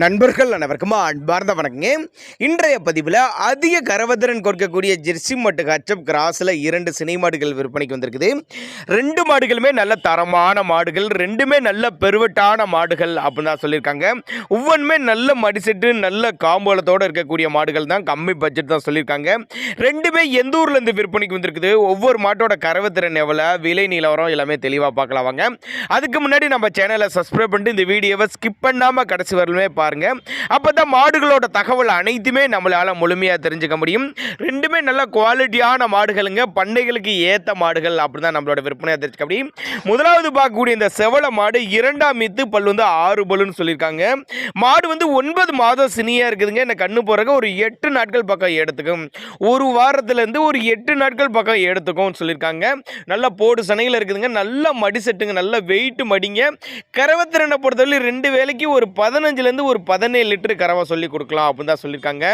நண்பர்கள் அனைவருக்கும் அன்பார்ந்த வணக்கங்க. இன்றைய பதிவில் அதிக கரவத்திறன் கொடுக்கக்கூடிய ஜெர்சி மற்றும் ஹச்சப் கிராஸில் 2 சினை மாடுகள் விற்பனைக்கு வந்திருக்குது. 2 மாடுகளுமே நல்ல தரமான மாடுகள், 2மே நல்ல பெருவட்டான மாடுகள் அப்படின்னு தான் சொல்லியிருக்காங்க. ஒவ்வொன்றுமே நல்ல மடிசெட்டு நல்ல காம்போலத்தோடு இருக்கக்கூடிய மாடுகள் தான், கம்மி பட்ஜெட் தான் சொல்லியிருக்காங்க. 2மே எந்த ஊர்லேருந்து விற்பனைக்கு வந்திருக்குது, ஒவ்வொரு மாட்டோட கரவத்திறன் எவ்வளோ, விலை நிலவரம் எல்லாமே தெளிவாக பார்க்கலாம் வாங்க. அதுக்கு முன்னாடி நம்ம சேனலை சப்ஸ்கிரைப் பண்ணிட்டு இந்த வீடியோவை ஸ்கிப் பண்ணாமல் கடைசி வரலுமே பாருங்க. அப்பதான் மாடுகளோட தகவல் அனைத்துமே நம்மளால முழுமையா தெரிஞ்சுக்க முடியும். 2மே நல்ல குவாலிட்டியான மாடுகளுங்க, பண்ணைகளுக்கு ஏத்த மாடுகள் அப்படிதான் நம்மளோட விற்பனையா தெரிஞ்சுக்க முடியும். முதலாவது பார்க்கக்கூடிய இந்த செவல மாடு 2ஆம் மீத்து பல் 6 பல்லுன்னு சொல்லியிருக்காங்க. மாடு 9 மாதம் சினியா இருக்குதுங்க. என்ன கண்ணு போறக்க ஒரு 8 நாட்கள் பக்கம் எடுத்துக்கும், ஒரு வாரத்துல இருந்து ஒரு 8 நாட்கள் பக்கம் எடுத்துக்கும் சொல்லியிருக்காங்க. நல்ல போடு சனையில் இருக்குதுங்க, நல்ல மடி செட்டுங்க, நல்ல வெயிட் மடிங்க. கரவத்திறனை பொறுத்தவரை 2 வேலைக்கு ஒரு 15லேருந்து ஒரு 17 லிட்டர் கறவை சொல்லி கொடுக்கலாம் அப்படின்னு தான் சொல்லியிருக்காங்க.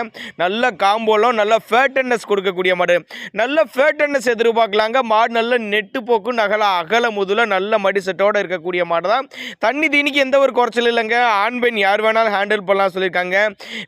நல்ல காம்போலம், நல்ல ஃபேட்டனஸ் கொடுக்கக்கூடிய மாடு, நல்ல ஃபேட்டனஸ் எதிர்பார்க்கலாங்க. மாடு நல்ல நெட்டு போக்கு நகல அகல முதல நல்ல மடி செட்டோடு இருக்கக்கூடிய மாடு தான். தண்ணி தீனிக்கு எந்த ஒரு குறைச்சல் இல்லைங்க. ஆண் பெண் யார் வேணாலும் ஹேண்டில் பண்ணலாம் சொல்லியிருக்காங்க.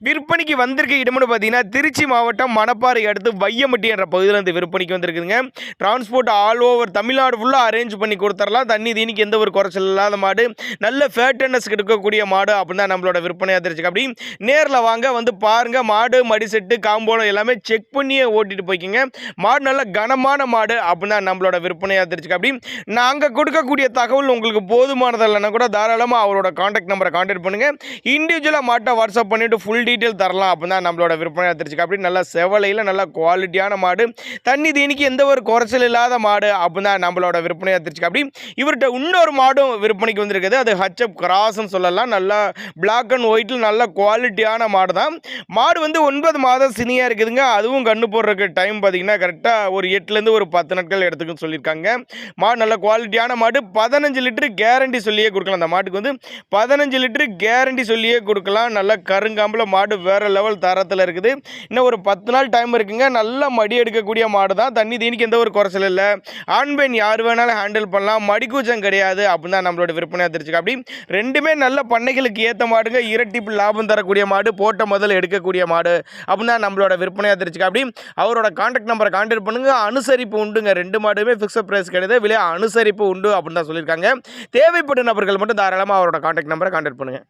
விற்பனைக்கு வந்திருக்க இடம்னு பார்த்தீங்கன்னா திருச்சி மாவட்டம் மணப்பாறை அடுத்து வையமட்டி என்ற பகுதியில் இருந்து விற்பனைக்கு வந்திருக்குதுங்க. டிரான்ஸ்போர்ட் ஆல் ஓவர் தமிழ்நாடு ஃபுல்லாக அரேஞ்ச் பண்ணி கொடுத்துடலாம். தண்ணி தீனிக்கு எந்த ஒரு குறைச்சல் இல்லாத மாடு, நல்ல ஃபேட்டனஸ் எடுக்கக்கூடிய மாடு அப்படின்னு தான் நம்மளோட விற்பனை அதிர்ச்சி. அப்படி நேரில் வாங்க, வந்து பாருங்க. மாடு மடி செட்டு காம்போலம் எல்லாமே செக் பண்ணியே ஓட்டிட்டு போய்க்கிங்க. மாடு நல்ல கனமான மாடு அப்படின்னா நம்மளோட விற்பனை அதிர்ச்சி. அப்படி நாங்கள் கொடுக்கக்கூடிய தகவல் உங்களுக்கு போதுமானது இல்லைன்னா கூட தாராளமாக அவரோட கான்டாக்ட் நம்பரை கான்டாக்ட் பண்ணுங்க. இண்டிவிஜுவலாக மாட்டை வாட்ஸ்அப் பண்ணிட்டு ஃபுல் டீட்டெயில் தரலாம் அப்படின்னா நம்மளோட விற்பனை அதிர்ச்சி. அப்படி நல்ல செவலையில் நல்ல குவாலிட்டியான மாடு, தண்ணி தீனிக்கு எந்த ஒரு குறைச்சல் இல்லாத மாடு அப்படின்னா நம்மளோட விற்பனை அதிர்ச்சி. அப்படி இவர்கிட்ட இன்னொரு மாடும் விற்பனைக்கு வந்திருக்குது. அது ஹச்சப் கிராஸ்ன்னு சொல்லலாம். நல்லா பிளாக் அண்ட் ஒயிட்டில் நல்ல குவாலிட்டியான மாடு தான். மாடு 9 மாதம் சினியாக இருக்குதுங்க. அதுவும் கண்ணு போடுறதுக்கு டைம் பார்த்தீங்கன்னா கரெக்டாக ஒரு 8லேருந்து ஒரு 10 நாட்கள் எடுத்துக்குன்னு சொல்லியிருக்காங்க. மாடு நல்ல குவாலிட்டியான மாடு. 15 லிட்டரு கேரண்டி சொல்லியே கொடுக்கலாம். அந்த மாட்டுக்கு 15 லிட்டரு கேரண்டி சொல்லியே கொடுக்கலாம். நல்ல கருங்காம்பில் மாடு வேறு லெவல் தரத்தில் இருக்குது. இன்னும் ஒரு 10 நாள் டைம் இருக்குங்க. நல்ல மடி எடுக்கக்கூடிய மாடு தான். தண்ணி தீனிக்கு எந்த ஒரு குறைச்சல் இல்லை. ஆண் பெண் யார் வேணாலும் ஹேண்டில் பண்ணலாம். மடிக்கூச்சம் கிடையாது அப்படின்னு தான் நம்மளோட விற்பனை தெரிஞ்சுக்க. அப்படி 2மே நல்ல பண்ணைகளுக்கு ஏற்ற மாடுங்க. இரட்டிப்பு லாபம் தரக்கூடிய மாடு, போட்ட முதல்ல எடுக்கக்கூடிய மாடு அப்படின்னா நம்மளோட விற்பனையாக தெரிஞ்சுக்க. அப்படி அவரோட கான்டாக்ட் நம்பரை கான்டாக்ட் பண்ணுங்க. அனுசரிப்பு உண்டுங்க. 2 மாடுமே ஃபிக்ஸட் பிரைஸ் கிடையாது, விலை அனுசரிப்பு உண்டு அப்படின்னு தான் சொல்லியிருக்காங்க. தேவைப்பட்ட நபர்கள் மட்டும் தாராளமாக அவரோட கான்டாக்ட் நம்பரை கான்டாக்ட் பண்ணுங்க.